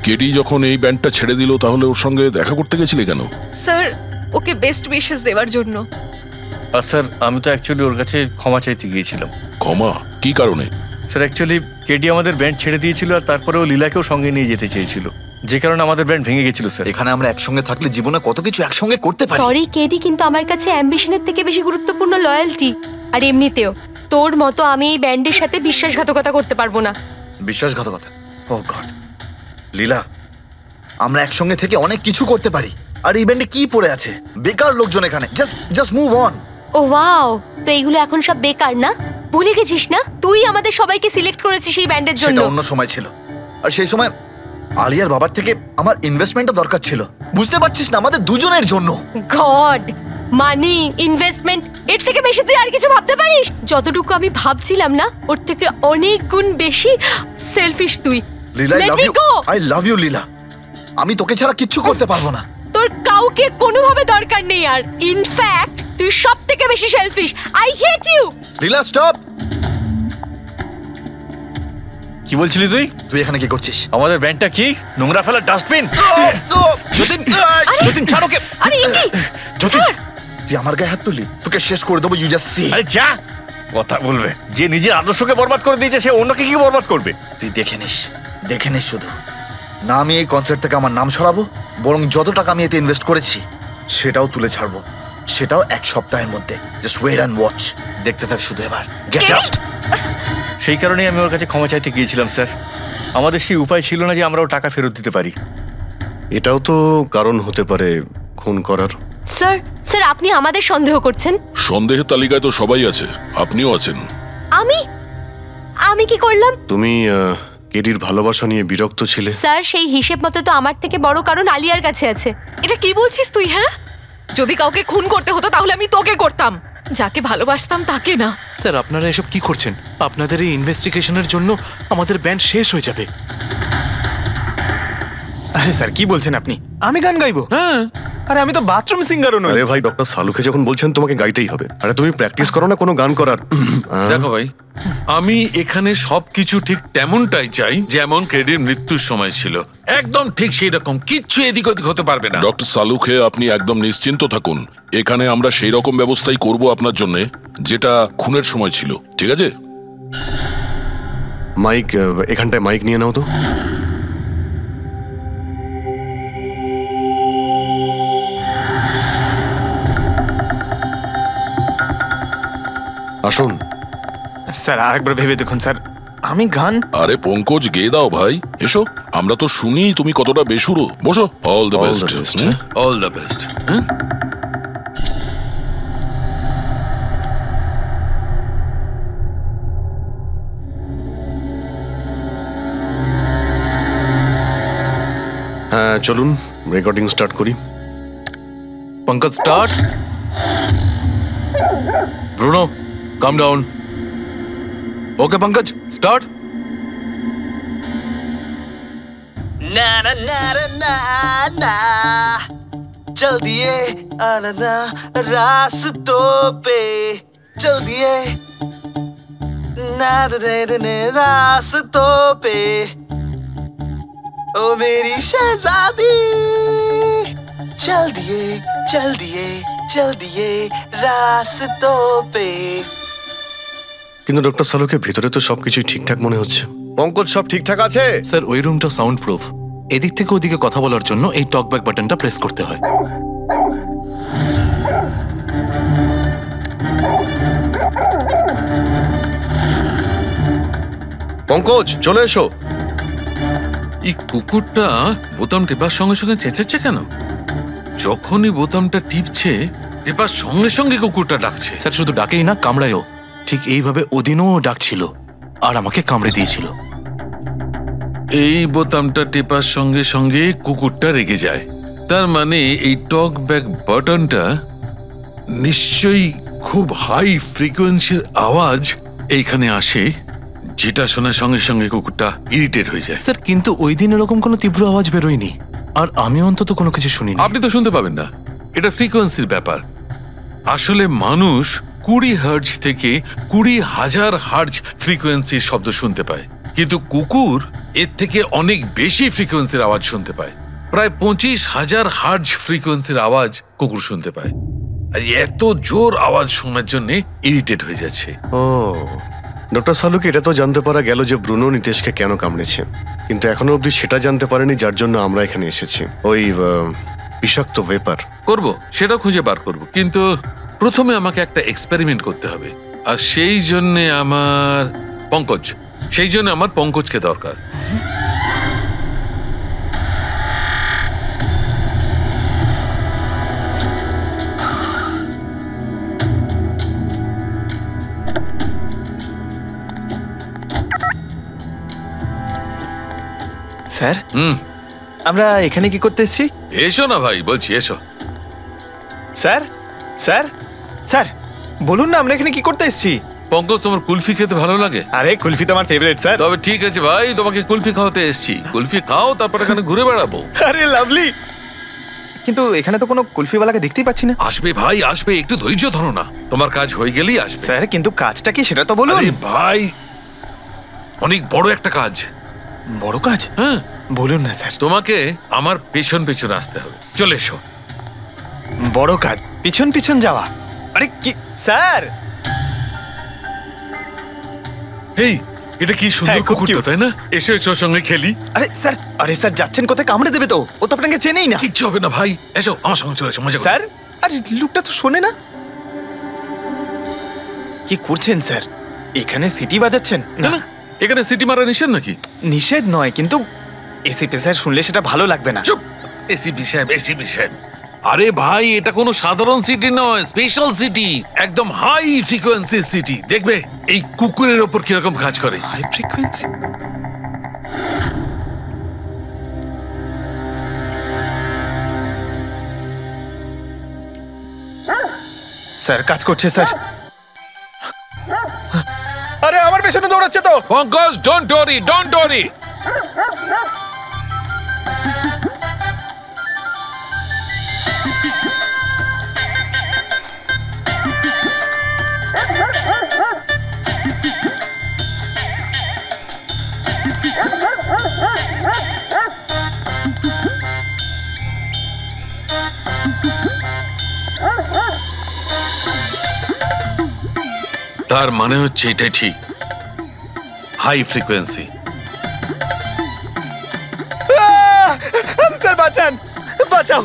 কেডি যখন এই ব্যান্ডটা ছেড়ে দিল তাহলে ওর সঙ্গে দেখা করতে গেছিলে কেন? স্যার, ওকে বেস্ট উইশেস দেওয়ার জন্য। আর স্যার, আমি তো অ্যাকচুয়ালি ওর কাছে ক্ষমা চাইতে গিয়েছিলাম। ক্ষমা? কি কারণে? স্যার, অ্যাকচুয়ালি কেডি আমাদের ব্যান্ড ছেড়ে দিয়েছিল, আর তারপরে ও লীলাকেও সঙ্গে নিয়ে যেতে চেয়েছিল, যে কারণে আমাদের ব্যান্ড ভেঙে গেছিল স্যার। এখানে আমরা একসঙ্গে থাকলে জীবনে কত কিছু একসঙ্গে করতে পারি। সরি কেডি, কিন্তু আমার কাছে অ্যাম্বিশনের থেকে বেশি গুরুত্বপূর্ণ লয়্যালটি। আর এমনিতেও তোর মতো আমি এই ব্যান্ডের সাথে বিশ্বাসঘাতকতা করতে পারবো না। বিশ্বাসঘাতকতা? ও গড লীলা, আমরা একসঙ্গে থেকে অনেক কিছু করতে পারি। আর এই ব্যান্ডে কি পড়ে আছে? বেকার লোকজন এখানে। Just move on. Oh wow, তো এইগুলো এখন সব বেকার না? ভুলে গেছিস না তুই আমাদের সবাইকে সিলেক্ট করেছিস এই ব্যান্ডের জন্য? সেটা অন্য সময় ছিল, আর সেই সময় আলিয়ার বাবার থেকে আমার ইনভেস্টমেন্টটা দরকার ছিল। বুঝতে পারছিস না, আমাদের দুজনের জন্য। গড, মানি, ইনভেস্টমেন্ট, এর থেকে বেশি তুই আর কিছু ভাবতে পারিস? যতটুকু আমি ভাবছিলাম না, ওর থেকে অনেক গুণ বেশি সেলফিশ তুই। লীলা, আই লাভ ইউ লীলা। আমি তোকে ছাড়া কিচ্ছু করতে পারবো না। তোর কাউকে কোনোভাবে দরকার নেই, আর ইনফ্যাক্ট তুই সব থেকে বেশি selfish. I hate you. Leela stop. কি বলছিলি তুই? তুই এখানে কি করছিস? আমাদের ব্যান্ডটা কি নোংরা ফেলার ডাস্টবিন? যতীন, যতীন ছাড় ওকে। আরে এই কি? যতীন, তুই আমার গায়ে হাত তুললি, তোকে শেষ করে দেবো। You just see. আরে যা, কথা বলবে। যে নিজের আদর্শকে বরবাদ করে দিয়েছে সে অন্যকে কি বরবাদ করবে? তুই দেখে নিস শুধু। না আমি এই কনসার্ট থেকে আমার নাম সরাবো, বরং যত টাকা আমি এতে ইনভেস্ট করেছি সেটাও তুলে ছাড়বো, সেটাও 1 সপ্তাহের মধ্যে। Just wait and watch. দেখতে থাক শুধু এবার। Get out. সেই কারণেই আমি ওর কাছে ক্ষমা চাইতে গিয়েছিলাম স্যার। আমাদের সেই উপায় ছিল না যে আমরাও টাকা ফেরত দিতে পারি। এটাও তো কারণ হতে পারে খুন করার। স্যার, আপনি আমাদের সন্দেহ করছেন? সন্দেহের তালিকায় তো সবাই আছে, আপনিও আছেন। আমি কি করলাম? তুমি কেডির ভালোবাসা নিয়ে বিরক্ত ছিলে। স্যার, সেই হিসেব মতো তো আমার থেকে বড় কারণ আলিয়ার কাছে আছে। এটা কি বলছিস তুই? হ্যাঁ, যদি কাউকে খুন করতে হতো তাহলে আমি তোকে করতাম, যাকে ভালোবাসতাম তাকে না। স্যার, আপনারা এসব কি করছেন? আপনাদের এই ইনভেস্টিগেশনের জন্য আমাদের ব্যান্ড শেষ হয়ে যাবে। আরে স্যার, কি বলছেন আপনি? আমি গান গাইবো? হ্যাঁ, আরে আমি তো বাথরুম সিঙ্গারও নই। আরে ভাই, ডক্টর সালুকে যখন বলছেন তোমাকে গাইতেই হবে। আরে তুমি প্র্যাকটিস করো না কোনো গান করার? দেখো ভাই, আমি এখানে সবকিছু ঠিক তেমনটাই চাই যেমন কেডির মৃত্যুর সময় ছিল। একদম ঠিক সেই রকম, কিচ্ছু এদিক ওদিক হতে পারবে না। ডক্টর সালুকে আপনি একদম নিশ্চিন্ত থাকুন। এখানে আমরা সেই রকম ব্যবস্থাই করব আপনার জন্য যেটা খুনের সময় ছিল। ঠিক আছে? মাইক, এখানটায় মাইক নিয়ে নাও তো। আসুন। স্যার আরেকবার ভেবে দেখুন স্যার, আমি গান। আরে পঙ্কজ, গেয়ে দাও ভাই, এসো। আমরা তো শুনি তুমি কতটা বেসুরো। বসো। All the best. All the best. হ্যাঁ চলুন রেকর্ডিং স্টার্ট করি। পঙ্কজ স্টার্ট। ব্রুনো কাম ডাউন। ওকে পঙ্কজ স্টার্ট। ना ना ना ना ना चल दिए आना रास्तों पे चल दिए ना दे रास्तों पे ओ मेरी शहजादी चल दिए रास्तों पे। কিন্তু ডক্টর সালুকে ভিতরে তো সবকিছুই ঠিকঠাক মনে হচ্ছে। পঙ্কজ সব ঠিকঠাক আছে? স্যার ওই রুমটা সাউন্ড প্রুফ। এদিক থেকে ওদিকে কথা বলার জন্য এই টকব্যাক বাটনটা প্রেস করতে হয়। পঙ্কজ চলে এসো। এই কুকুরটা বোতাম টেপার সঙ্গে সঙ্গে চেঁচাচ্ছে কেন? যখনই বোতামটা টিপছে টেপার সঙ্গে সঙ্গে কুকুরটা ডাকছে। স্যার শুধু ডাকেই না, কামড়ায়ও। ঠিক এইভাবে ওদিনও ডাকছিল আর আমাকে কামড়ে দিয়েছিল। এই বোতামটা টেপার সঙ্গে সঙ্গে কুকুরটা রেগে যায়। তার মানে এই টক ব্যাক বাটনটা নিশ্চয়ই খুব হাই ফ্রিকোয়েন্সির আওয়াজ এইখানে আসে, যেটা শোনার সঙ্গে সঙ্গে কুকুরটা ইরিটেট হয়ে যায়। স্যার কিন্তু ওই দিন এরকম কোনো তীব্র আওয়াজ বেরোয়নি, আর আমি অন্তত কোনো কিছু শুনিনি। আপনি তো শুনতে পাবেন না, এটা ফ্রিকোয়েন্সির ব্যাপার। আসলে মানুষ 20 হার্জ থেকে 20,000 হার্জ ফ্রিকোয়েন্সির শব্দ শুনতে পায়, কিন্তু কুকুর এর থেকে অনেক বেশি ফ্রিকোয়েন্সির আওয়াজ শুনতে পায়। প্রায় 25,000 হার্জ ফ্রিকোয়েন্সির আওয়াজ কুকুর শুনতে পায়। আর এত জোর আওয়াজ শোনার জন্য ইরিটেট হয়ে যাচ্ছে। ও ডক্টর সালুকে এটা তো জানতে পারা গেল যে ব্রুনো নিতেশকে কেন কামড়েছে, কিন্তু এখনো অবধি সেটা জানতে পারেনি যার জন্য আমরা এখানে এসেছি। ওই বিষাক্ত ভেপার করব, সেটা খুঁজে বার করব, কিন্তু প্রথমে আমাকে একটা এক্সপেরিমেন্ট করতে হবে। আর সেই জন্য আমার পঙ্কজকে দরকার। স্যার আমরা এখানে কি করতে এসেছি? এসো না ভাই, বলছি এসো। স্যার স্যার স্যার বলুন না আমরা এখানে কি করতে এসেছি? পঙ্কজ, তোমার কুলফি খেতে ভালো লাগে? আরে কুলফি তো আমার ফেভারিট স্যার। তবে ঠিক আছে ভাই, তোমাকে কুলফি খাওয়াতে এসেছি। কুলফি খাও, তারপর এখানে ঘুরে বেড়াবো। আরে লাভলি, কিন্তু এখানে তো কোনো কুলফিওয়ালাকে দেখতেই পাচ্ছি না। আসবে ভাই আসবে, একটু ধৈর্য ধরো না, তোমার কাজ হয়ে গেলেই আসবে। স্যার কিন্তু কাজটা কি সেটা তো বলুন। আরে ভাই, অনেক বড় একটা কাজ। বড় কাজ? হ্যাঁ বলুন না স্যার। তোমাকে আমার পেছন পেছন আসতে হবে। চলে এসো। বড় কাজ? পিছন পিছন যাওয়া? আরে কি স্যার! এই এটা কি সুন্দর কুকুরটা, তাই না? এসো এসো, সঙ্গে খেলি। আরে স্যার যাচ্ছেন কোথায়? কামড়ে দেবে তো, ও তো আপনাকে চেনেই না। কিচ্ছু হবে না ভাই, এসো আমার সঙ্গে চলে এসো, মজা করো। স্যার আরে লোকটা তো শোনে না। কি করছেন স্যার? এখানে সিটি বাজাচ্ছেন? না এখানে সিটি মারা নিষেধ নাকি? নিষেধ নয়, কিন্তু এসিপি স্যার শুনলে সেটা ভালো লাগবে না। চুপ, এসিপি সাহেব এসিপি সাহেব। আরে ভাই, এটা কোনো সাধারণ সিটি নয়, স্পেশাল সিটি, একদম হাই ফ্রিকোয়েন্সি সিটি। দেখবে এই কুকুরের ওপর কিরকম কাজ করে। High frequency? স্যার কাজ করছে স্যার। আরে আমার পেছনে দৌড়াচ্ছে তো। Pankaj, don't worry, don't worry. তার মানে হচ্ছে এটাই ঠিক, হাই ফ্রিকোয়েন্সি। স্যার বাঁচান, বাঁচাও।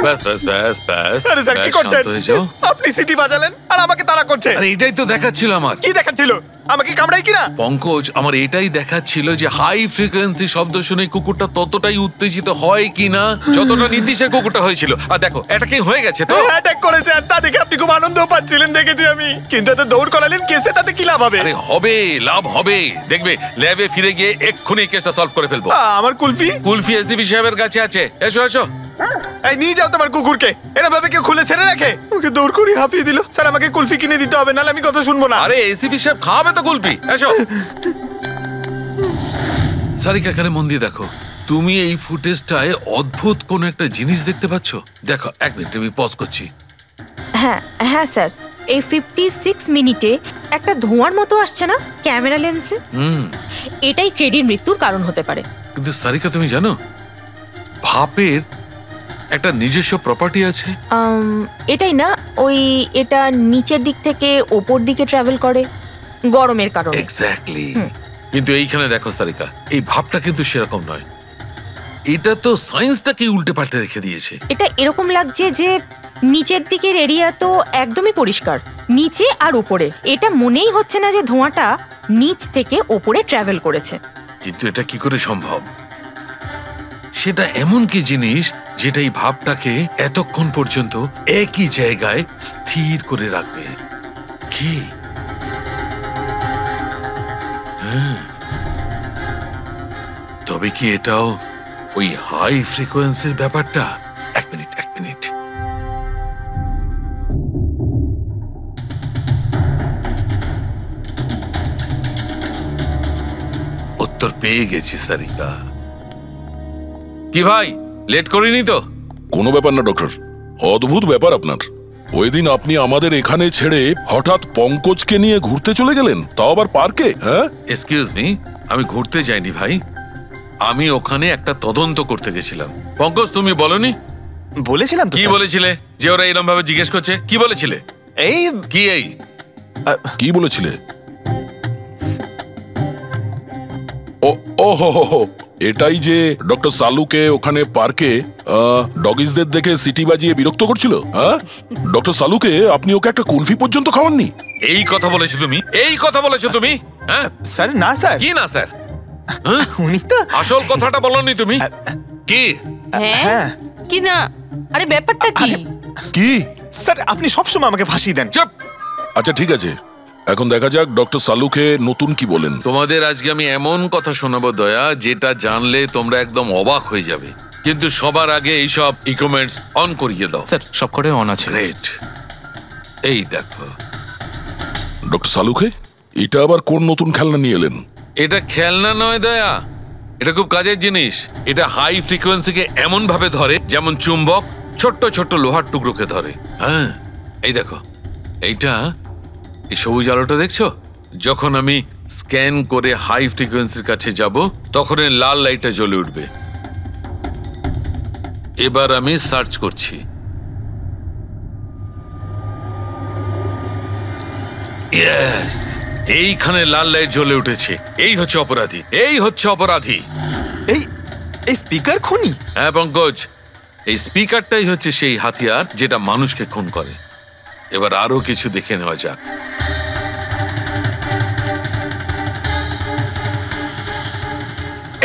ব্যাস ব্যাস ব্যাস ব্যাস আরে স্যার কি ব্যাস, করছেন? শান্ত হয়ে যাও। আপনি সিটি বাজালেন আর আমাকে তাড়া করছেন। আরে এটাই তো দেখাচ্ছিল আমার। কি দেখাচ্ছিল? আমাকে কামড়াই কিনা? পঙ্কজ, আমার এটাই দেখাচ্ছিল যে হাই ফ্রিকোয়েন্সি শব্দ শুনে কুকুরটা ততটাই উত্তেজিত হয় কিনা যতটা নীতিশের কুকুরটা হয়েছিল। আর দেখো এটা কি হয়ে গেছে তো। অ্যাটাক করেছে আর তা দেখে আপনি খুব আনন্দ পাচ্ছিলেন দেখেছি আমি, কিন্তু এত দৌড় করালেন কেসে, তাতে কি লাভ হবে? আরে হবে, লাভ হবে, দেখবে ল্যাবে ফিরে গিয়ে এক্ষুনি কেসটা সলভ করে ফেলবো। আমার কুলফি? কুলফি এসডিপি সাহেবের কাছে আছে, এসো এসো। এই নিয়ে যাও তোমার কুকুরকে, এরা ভাবে কেউ খুলে ছেড়ে রাখে? ওকে দৌড় করে হাঁপিয়ে দিল। স্যার আমাকে কুলফি কিনে দিতে হবে, নাহলে আমি কথা শুনবো না। আরে এসিপি সাহেব খাওয়াবে তো কুলফি, এসো। সারিকা এখানে মন দিয়ে দেখো, তুমি এই ফুটেজটায় অদ্ভুত কোন একটা জিনিস দেখতে পাচ্ছ? দেখো এক মিনিট, আমি পজ করছি। হ্যাঁ হ্যাঁ স্যার, এই 56 মিনিটে একটা ধোঁয়ার মতো আসছে না ক্যামেরা লেন্সে? এটাই কেডির মৃত্যুর কারণ হতে পারে। কিন্তু সারিকা তুমি জানো ভাপের একটা নিজস্ব প্রপার্টি আছে? এটাই না, ওই এটা নিচের দিক থেকে ওপর দিকে ট্রাভেল করে গরমের কারণে। এক্স্যাক্টলি। কিন্তু এইখানে দেখো সারিকা, এই ভাবটা কিন্তু সেরকম নয়। এটা তো সায়েন্সটাকে উল্টে পাল্টে রেখে দিয়েছে। এটা এরকম লাগছে যে নিচের দিকের এরিয়া তো একদমই পরিষ্কার, নিচে আর উপরে এটা মনেই হচ্ছে না যে ধোঁয়াটা নিচ থেকে ওপরে ট্রাভেল করেছে। কিন্তু এটা কি করে সম্ভব? সেটা এমন কি জিনিস যেটা এই ভাবটাকে এতক্ষণ পর্যন্ত একই জায়গায় স্থির করে রাখবে? কি? তবে কি এটাও ওই হাই ফ্রিকোয়েন্সির ব্যাপারটা? এক মিনিট এক মিনিট। উত্তর পেয়ে গেছি সারিকা। কি ভাই, লেট করিনি তো? কোনো ব্যাপার না ডক্টর, অদ্ভুত ব্যাপার আপনার। ওই দিন আপনি আমাদের এখানে ছেড়ে হঠাৎ পঙ্কজকে নিয়ে ঘুরতে চলে গেলেন, তাও আবার পার্কে। হ্যাঁ, এক্সকিউজ মি, আমি ঘুরতে যাইনি ভাই, আমি ওখানে একটা তদন্ত করতে গেছিলাম। পঙ্কজ তুমি বলনি? বলেছিলাম তো। কি বলেছিলে? যে ওরা এরকম ভাবে জিজ্ঞেস করছে, কি বলেছিলে? এই কি এই কি বলেছিলে? ও হো, এটাই যে ডক্টর সালুকে ওখানে পার্কে ডগিসদের দেখে সিটি বাজিয়ে বিরক্ত করছিল। হ্যাঁ, ডক্টর সালুকে আপনি ওকে একটা কুলফি পর্যন্ত খাওয়াননি। এই কথা বলেছো তুমি? এই কথা বলেছো তুমি? হ্যাঁ স্যার। না স্যার। কি না স্যার? উনি তো আসল কথাটা বলনি তুমি। কি? হ্যাঁ কি না? আরে ব্যাপারটা কি? কি স্যার, আপনি সবসময় আমাকে ফাঁসি দেন। চুপ। আচ্ছা ঠিক আছে, এখন দেখা যাক ডক্টর সালুকে নতুন কি বলেন। তোমাদের আজকে আমি এমন কথা শোনাবো দয়া, যেটা জানলে তোমরা একদম অবাক হয়ে যাবে। কিন্তু সবার আগে এইসব ইকুইপমেন্টস অন করিয়ে দাও। স্যার সব করে অন আছে। গ্রেট। এই দেখো ডক্টর সালুকে, এটা আবার কোন নতুন খেলনা নিয়ে এলেন? এটা খেলনা নয় দয়া, এটা খুব কাজের জিনিস। এটা হাই ফ্রিকোয়েন্সিকে এমন ভাবে ধরে যেমন চুম্বক ছোট্ট ছোট্ট লোহার টুকরোকে ধরে। হ্যাঁ এই দেখো, এইটা এই সবুজ আলোটা দেখছো? যখন আমি স্ক্যান করে হাই ফ্রিকোয়েন্সির কাছে যাব তখন এই লাল লাইটটা জ্বলে উঠবে। এবার আমি সার্চ করছি। ইয়েস, এইখানে লাল লাইট জ্বলে উঠেছে। এই হচ্ছে অপরাধী, এই হচ্ছে অপরাধী। এই স্পিকার খুনি? হ্যাঁ পঙ্কজ, এই স্পিকারটাই হচ্ছে সেই হাতিয়ার যেটা মানুষকে খুন করে। এবার আরো কিছু দেখে নেওয়া যাক।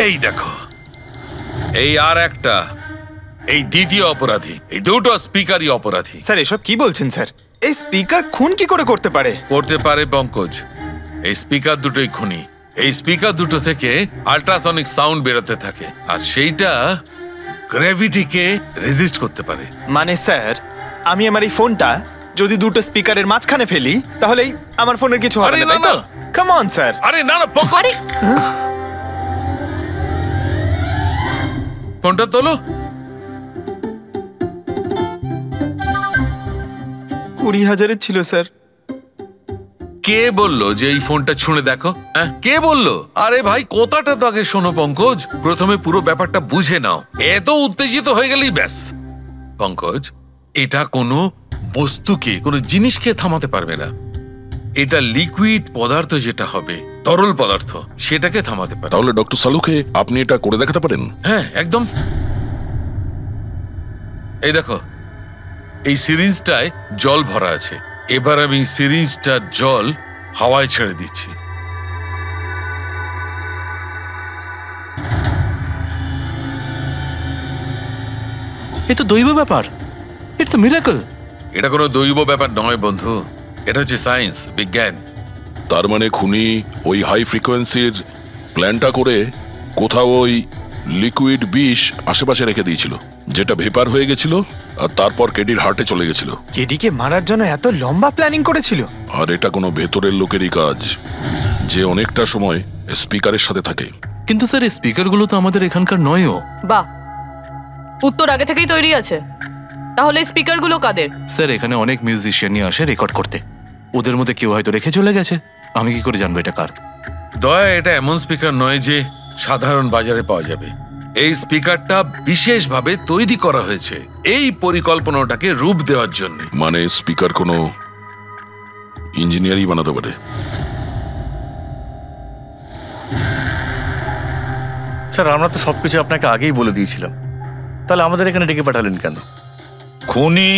এই দেখো, এই আর একটা, এই দ্বিতীয় অপরাধী। এই দুটো স্পিকারই অপরাধী। স্যার এসব কি বলছেন স্যার? এই স্পিকার খুন কি করে করতে পারে? করতে পারে পঙ্কজ, এই স্পিকার দুটোই খুনি। এই স্পিকার দুটো থেকে আল্ট্রাসনিক সাউন্ড বেরোতে থাকে, আর সেইটা গ্র্যাভিটিকে রেজিস্ট করতে পারে। মানে স্যার, আমি আমার এই ফোনটা যদি দুটো স্পিকারের মাঝখানে ফেলি তাহলেই আমার ফোনের কিছু হবে না, তাই তো? Come on sir. আরে না না পঙ্কজ, ফোনটা তোলো। 20,000 ছিল স্যার। কে বললো যে এই ফোনটা ছুঁড়ে দেখো? হ্যাঁ কে বললো? আরে ভাই কথাটা তো আগে শোনো পঙ্কজ, প্রথমে পুরো ব্যাপারটা বুঝে নাও। এত উত্তেজিত হয়ে গেলেই ব্যাস। পঙ্কজ, এটা কোনো বস্তুকে, কোনো জিনিসকে থামাতে পারবে না। এটা লিকুইড পদার্থ, যেটা হবে তরল পদার্থ, সেটাকে থামাতে পারে। তাহলে ডক্টর সালুকে আপনি এটা করে দেখাতে পারেন? হ্যাঁ একদম। এই দেখো, এই সিরিঞ্জটায় জল ভরা আছে। এবার আমি সিরিঞ্জটার জল হাওয়ায় ছেড়ে দিচ্ছি। এ তো দৈব ব্যাপার, ইটস আ মিরাকল। এটা কোনো দৈব ব্যাপার নয় বন্ধু, এটা হচ্ছে সায়েন্স, বিজ্ঞান। তার মানে খুনি ওই হাই ফ্রিকোয়েন্সির প্ল্যানটা করে কোথাও ওই লিকুইড বিষ আশেপাশে রেখে দিয়েছিল, যেটা ভেপার হয়ে গেছিল আর তারপর কেডির হার্টে চলে গেছিল। কেডিকে মারার জন্য এত লম্বা প্ল্যানিং করেছিল? আর এটা কোনো ভেতরের লোকেরই কাজ, যে অনেকটা সময় স্পিকারের সাথে থাকে। কিন্তু স্যার এই স্পিকারগুলো তো আমাদের এখানকার নয়ও। বাহ, উত্তর আগে থেকেই তৈরি আছে। তাহলে স্পিকারগুলো কাদের? স্যার এখানে অনেক মিউজিশিয়ানই আসে রেকর্ড করতে, ওদের মধ্যে কেউ হয়তো রেখে চলে গেছে। আমি কি করে জানবো এটা কার? দয়া, এটা এমন স্পিকার নয় যে সাধারণ বাজারে পাওয়া যাবে। এই স্পিকারটা বিশেষভাবে তৈরি করা হয়েছে এই পরিকল্পনাটাকে রূপ দেওয়ার জন্য। মানে স্পিকার কোনো ইঞ্জিনিয়ারই বানাতে পারে? স্যার আমরা তো সবকিছু আপনাকে আগেই বলে দিয়েছিলাম, তাহলে আমাদের এখানে ডেকে পাঠালেন কেন? খুনি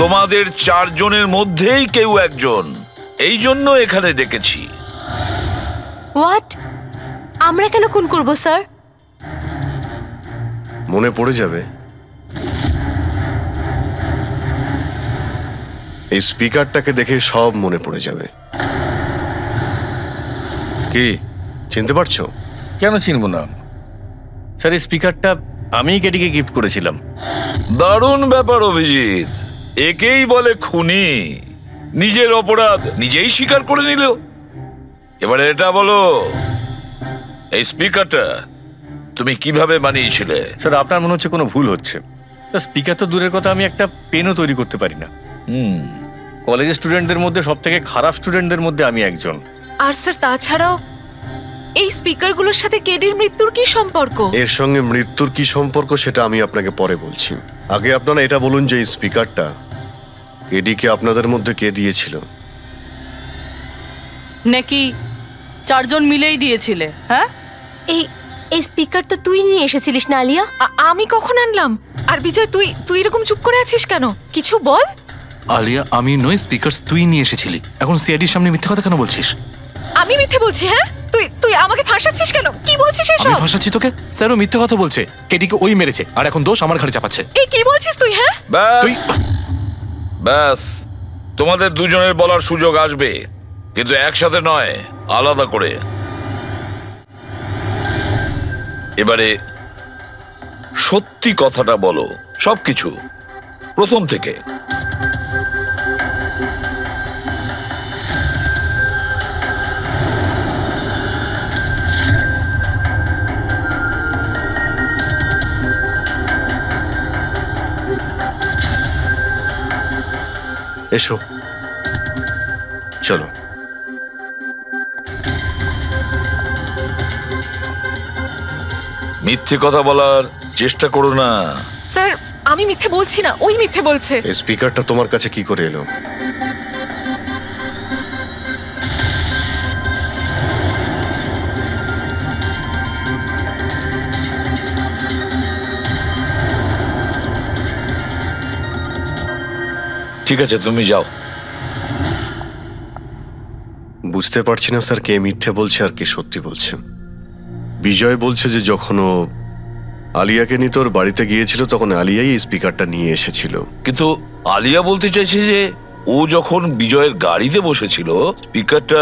তোমাদের চারজনের মধ্যেই কেউ একজন, এই জন্য এখানে ডেকেছি। হোয়াট? আমরা কেন খুন করব স্যার? মনে পড়ে যাবে এই স্পিকারটাকে দেখে, সব মনে পড়ে যাবে। কি চিনতে পারছো? কেন চিনব না স্যার, এই স্পিকারটা আমিই কেডিকে গিফট করেছিলাম। দারুণ ব্যাপার অভিজিৎ, একেই বলে খুনি। নিজের অপরাধ নিজেই স্বীকার করে নিল। এবারে এটা বলো, এই স্পিকারটা তুমি কিভাবে বানিয়েছিলে? স্যার আপনার মনে হচ্ছে কোনো ভুল হচ্ছে। স্যার স্পিকার তো দূরের কথা, আমি একটা পেনও তৈরি করতে পারি না। কলেজের স্টুডেন্টদের মধ্যে সব থেকে খারাপ স্টুডেন্টদের মধ্যে আমি একজন। আর স্যার তাছাড়াও এই স্পিকারগুলোর সাথে কেডির মৃত্যুর কি সম্পর্ক? এর সঙ্গে মৃত্যুর কি সম্পর্ক সেটা আমি আপনাকে পরে বলছি। আগে আপনারা এটা বলুন যে এই স্পিকারটা কেডিকে আপনাদের মধ্যে কে দিয়েছিল? নাকি চারজন মিলেই দিয়েছিলে? হ্যাঁ, এই স্পিকার তো তুই নিয়ে এসেছিলিস না আলিয়া? আমি কখন আনলাম? আর বিজয়, তুই এরকম চুপ করে আছিস কেন? কিছু বল। আলিয়া, আমি নই, স্পিকার তুই নিয়ে এসেছিলি। এখন সিআইডির সামনে মিথ্যে কথা কেন বলছিস? আমি মিথ্যে বলছি? হ্যাঁ, তুই আমাকে ফাঁসাচ্ছিস কেন? কি বলছিস এসব? আমি ফাঁসাচ্ছি তোকে? স্যারও মিথ্যে কথা বলছে, কেডিকে ওই মেরেছে আর এখন দোষ আমার ঘাড়ে চাপাচ্ছে। এই কি বলছিস তুই? হ্যাঁ, ব্যাস তোমাদের দুজনের বলার সুযোগ আসবে, কিন্তু একসাথে নয়, আলাদা করে। এবারে সত্যি কথাটা বলো, সবকিছু প্রথম থেকে। এসো, চলো। মিথ্যে কথা বলার চেষ্টা করো না। স্যার আমি মিথ্যে বলছি না, ওই মিথ্যে বলছে। এই স্পিকারটা তোমার কাছে কি করে এলো? ঠিক আছে, তুমি যাও। বুঝতে পারছি না স্যার, কে মিথ্যে বলছে আর কে সত্যি বলছে। বিজয় বলছে যে যখন ও আলিয়াকে নিয়ে তোর বাড়িতে গিয়েছিল তখন আলিয়াই এই স্পিকারটা নিয়ে এসেছিল। কিন্তু আলিয়া বলতে চাইছে যে ও যখন বিজয়ের গাড়িতে বসেছিল স্পিকারটা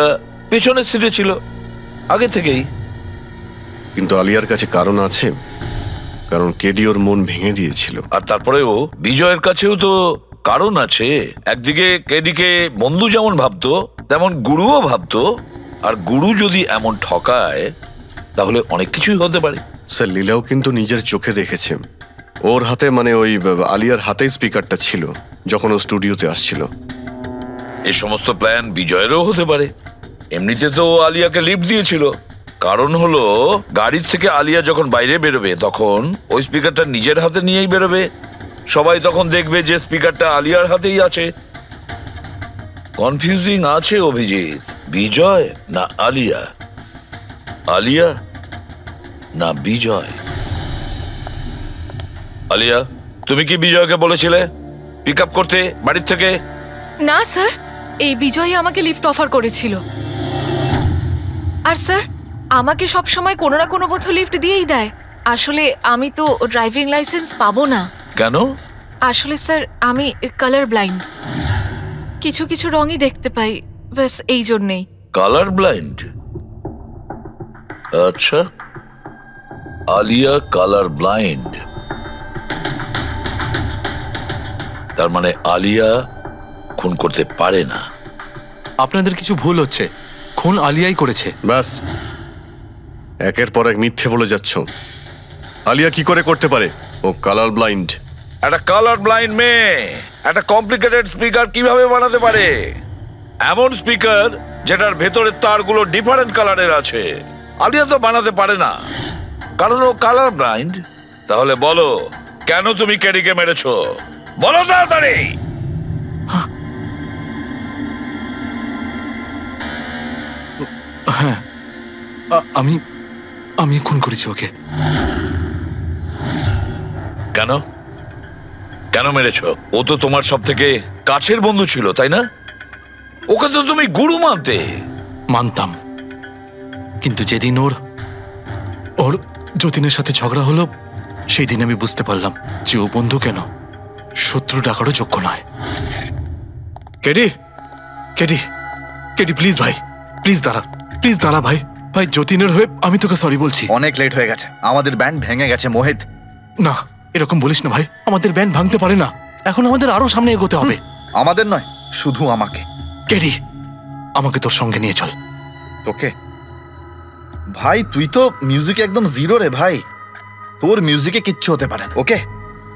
পেছনের সিটে ছিল আগে থেকেই। কিন্তু আলিয়ার কাছে কারণ আছে, কারণ কেডি ওর মন ভেঙে দিয়েছিল। আর তারপরেও বিজয়ের কাছেও তো কারণ আছে। একদিকে কেডিকে বন্ধু যেমন ভাবতো তেমন গুরুও ভাবতো, আর গুরু যদি এমন ঠকায় তাহলে অনেক কিছুই হতে পারে। স্যার লীলাও কিন্তু নিজের চোখে দেখেছে, ওর হাতে মানে ওই আলিয়ার হাতেই স্পিকারটা ছিল যখন ও স্টুডিওতে আসছিল। এই সমস্ত প্ল্যান বিজয়েরও হতে পারে। এমনিতে তো আলিয়াকে লিফট দিয়েছিল, কারণ হলো গাড়ির থেকে আলিয়া যখন বাইরে বেরোবে তখন ওই স্পিকারটা নিজের হাতে নিয়েই বেরোবে। সবাই তখন দেখবে যে স্পিকারটা আলিয়ার হাতেই আছে। কনফিউজিং আছে অভিজিৎ, বিজয় না আলিয়া, আলিয়া না বিজয়। আলিয়া, তুমি কি বিজয়কে বলেছিলে পিক আপ করতে বাড়ির থেকে? না স্যার, এই বিজয়ই আমাকে লিফট অফার করেছিল। আর স্যার, আমাকে সব সময় কোনো না কোনো বোধ লিফট দিয়েই দেয়। আসলে আমি তো ড্রাইভিং লাইসেন্স পাবো না। কেন? আসলে স্যার, আমি কালার ব্লাইন্ড, কিছু কিছু রঙই দেখতে পাই, ব্যাস এই জন্যেই। Colour blind? আচ্ছা, আলিয়া কালার ব্লাইন্ড। তার মানে আলিয়া খুন করতে পারে না। আপনাদের কিছু ভুল হচ্ছে, খুন আলিয়াই করেছে। ব্যাস, একের পর এক মিথ্যে বলে যাচ্ছ। আলিয়া কি করে করতে পারে? ও কালার ব্লাইন্ড। একটা কালার ব্লাইন্ড মেয়ে একটা কমপ্লিকেটেড স্পিকার কিভাবে বানাতে পারে? এমন স্পিকার যেটার ভেতরের তারগুলো ডিফারেন্ট কালারের আছে। আলিয়া তো বানাতে পারে না, কারণ ও কালার ব্লাইন্ড। তাহলে বলো, কেন তুমি কেডিকে মেরেছো? বলো তাড়াতাড়ি। হ্যাঁ, আমি খুন করেছি ওকে। কেন কেন মেরেছো? ও তো তোমার সব থেকে কাছের বন্ধু ছিল, তাই না? ওকে তো তুমি গুরু মানতে। মানতাম, কিন্তু যেদিন ওর যতীনের সাথে ঝগড়া হলো, সেই দিন আমি বুঝতে পারলাম যে ও বন্ধু কেন শত্রু ডাকারও যোগ্য নয়। কেডি কেডি কেডি, প্লিজ ভাই, প্লিজ দাঁড়া ভাই। ভাই, যতীনের হয়ে আমি তোকে সরি বলছি। অনেক লেট হয়ে গেছে, আমাদের ব্যান্ড ভেঙে গেছে মোহিত। না, এরকম বলিস না ভাই, আমাদের ব্যান্ড ভাঙতে পারে না। এখন আমাদের আরো সামনে এগোতে হবে। আমাদের নয়, শুধু আমাকে। কেডি, আমাকে তোর সঙ্গে নিয়ে চল। তোকে? ভাই, তুই তো মিউজিকে একদম জিরো রে ভাই। তোর মিউজিকে কিচ্ছু হতে পারে না। ওকে,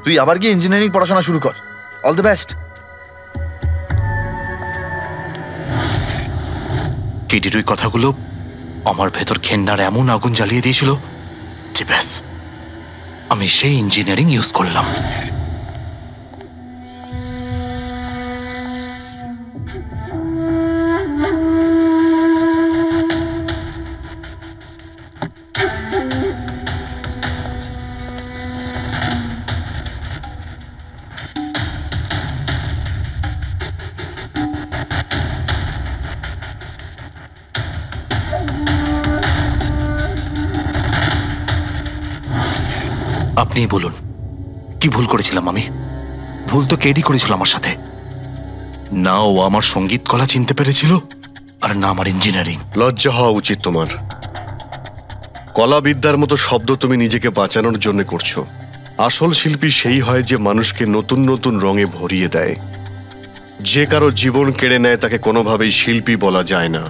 তুই আবার গিয়ে ইঞ্জিনিয়ারিং পড়াশোনা শুরু কর। All the best. কেডির ওই কথাগুলো আমার ভেতর ঘেন্নার এমন আগুন জ্বালিয়ে দিয়েছিল যে ব্যাস, আমি সেই ইঞ্জিনিয়ারিং ইউজ করলাম। আপনিই বলুন, কি ভুল করেছিলাম আমি? ভুল তো কেডি করেছিল আমার সাথে। না ও আমার সঙ্গীত কলা চিনতে পেরেছিল, আর না আমার ইঞ্জিনিয়ারিং। লজ্জা হওয়া উচিত তোমার। কলাবিদ্যার মতো শব্দ তুমি নিজেকে বাঁচানোর জন্য করছো। আসল শিল্পী সেই হয় যে মানুষকে নতুন নতুন রঙে ভরিয়ে দেয়। যে কারো জীবন কেড়ে নেয় তাকে কোনোভাবেই শিল্পী বলা যায় না।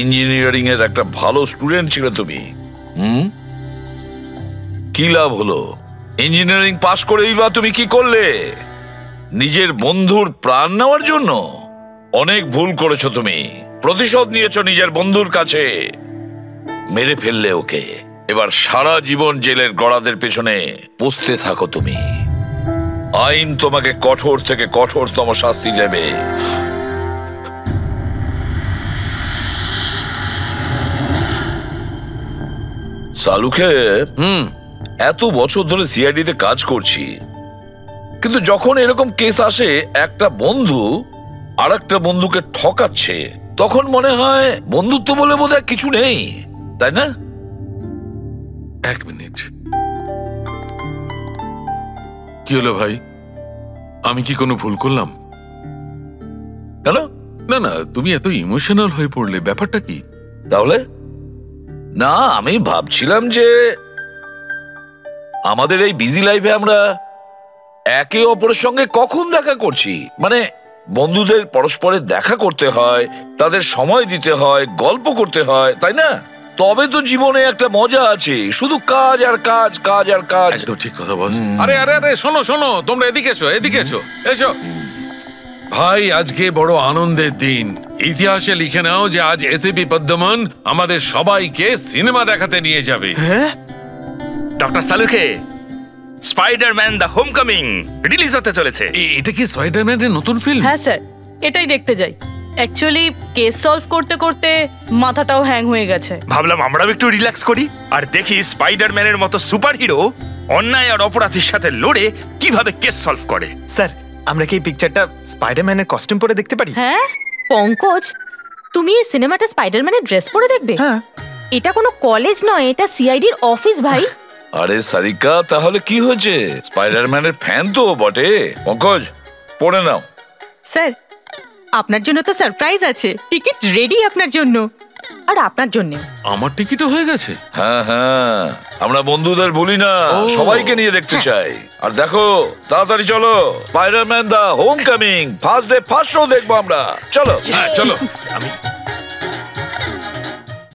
ইঞ্জিনিয়ারিং এর একটা ভালো স্টুডেন্ট ছিল তুমি। কি লাভ হলো? ইঞ্জিনিয়ারিং পাশ করেই বা তুমি কি করলে? নিজের বন্ধুর প্রাণ নেওয়ার জন্য? অনেক ভুল করেছো তুমি। প্রতিশোধ নিয়েছো নিজের বন্ধুর কাছে। মেরে ফেললে ওকে। এবার সারা জীবন জেলের গড়াদের পেছনে পৌঁছতে থাকো তুমি। আইন তোমাকে কঠোর থেকে কঠোরতম শাস্তি দেবে। সালুকে এত বছর ধরে সিআইডি তে কাজ করছি, কিন্তু যখন এরকম কেস আসে একটা বন্ধু আর একটা বন্ধুকে ঠকাচ্ছে, তখন মনে হয় বন্ধুত্ব বলে বোধহয় কিছু নেই, তাই না? এক মিনিট, কি হলো ভাই? আমি কি কোনো ভুল করলাম? কেন? না না, তুমি এত ইমোশনাল হয়ে পড়লে, ব্যাপারটা কি? তাহলে না, আমি ভাবছিলাম যে আমাদের এই বিজি লাইফে আমরা একে অপরের সঙ্গে কখন দেখা করছি। মানে বন্ধুদের পরস্পরের দেখা করতে হয়, তাদের সময় দিতে হয়, গল্প করতে হয়, তাই না? তবে তো জীবনে একটা মজা আছে। শুধু কাজ আর কাজ, কাজ আর কাজ। একদম ঠিক কথা বস। আরে আরে আরে, শোনো শোনো, তোমরা এদিকে এসো, এদিকে এসো, এসো। ভাই, আজকে বড় আনন্দের দিন। ইতিহাসে লিখে নাও যে আজ এসিপি পদ্মমন আমাদের সবাইকে সিনেমা দেখাতে নিয়ে যাবে। ডক্টর সালুকে, স্পাইডারম্যান দ্য হোমকামিং রিলিজ হতে চলেছে। এটা কি স্পাইডারম্যানের নতুন ফিল্ম? হ্যাঁ স্যার, এটাই দেখতে যাই। অ্যাকচুয়ালি কেস সলভ করতে করতে মাথাটাও হ্যাং হয়ে গেছে। ভাবলাম আমরাও একটু রিল্যাক্স করি আর দেখি স্পাইডারম্যানের মতো সুপার হিরো অন্যায় আর অপরাধের সাথে লড়ে কিভাবে কেস সলভ করে। স্যার আমরা কি এই পিকচারটা স্পাইডারম্যানের কস্টিউম পরে দেখতে পারি? হ্যাঁ পঙ্কজ, তুমি এই সিনেমাটা স্পাইডারম্যানের ড্রেস পরে দেখবে? হ্যাঁ। এটা কোনো কলেজ নয়, এটা সিআইডির অফিস ভাই। আরে সারিকা, তাহলে কি হয়েছে? স্পাইডারম্যানের ফ্যান তো বটে। পঙ্কজ, পড়ে নাও। স্যার আপনার জন্য তো সারপ্রাইজ আছে, টিকিট রেডি আপনার জন্য আর আপনার জন্য। আমার টিকিটও হয়ে গেছে? হ্যাঁ হ্যাঁ, আমরা বন্ধুদের ভুলি না, সবাইকে নিয়ে দেখতে চাই। আর দেখো, তাড়াতাড়ি চলো, Spiderman the homecoming first day first show দেখবো আমরা। চলো চলো। আমি